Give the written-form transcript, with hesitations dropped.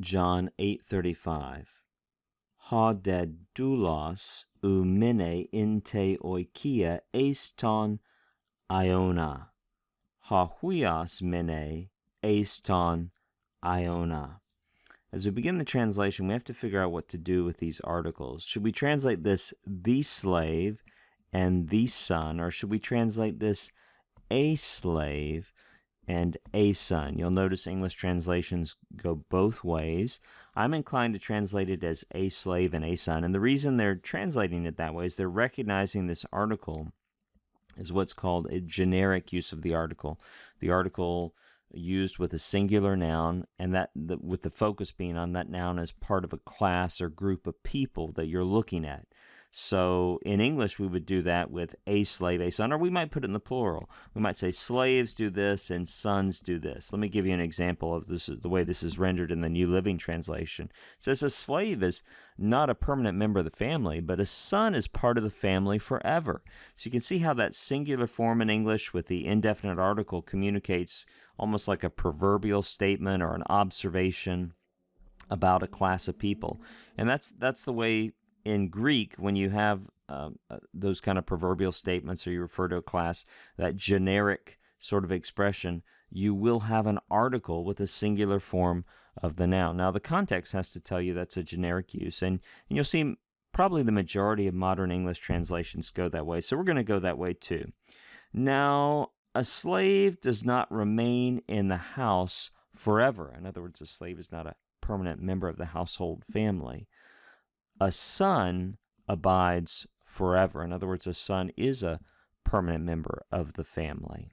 John 8:35. Ha de doulos ou mene in te oikia eston Iona. Ha huios mene eston Iona. As we begin the translation, we have to figure out what to do with these articles. Should we translate this the slave and the son, or should we translate this a slave and a son? You'll notice English translations go both ways. I'm inclined to translate it as a slave and a son, and the reason they're translating it that way is they're recognizing this article is what's called a generic use of the article. The article used with a singular noun, and with the focus being on that noun as part of a class or group of people that you're looking at. So in English, we would do that with a slave, a son, or we might put it in the plural. We might say slaves do this and sons do this. Let me give you an example of this, the way this is rendered in the New Living Translation. It says a slave is not a permanent member of the family, but a son is part of the family forever. So you can see how that singular form in English with the indefinite article communicates almost like a proverbial statement or an observation about a class of people. And that's the way in Greek, when you have those kind of proverbial statements, or you refer to a class, that generic sort of expression, you will have an article with a singular form of the noun. Now, the context has to tell you that's a generic use, and you'll see probably the majority of modern English translations go that way, so we're going to go that way too. Now, a slave does not remain in the house forever. In other words, a slave is not a permanent member of the household family. A son abides forever. In other words, a son is a permanent member of the family.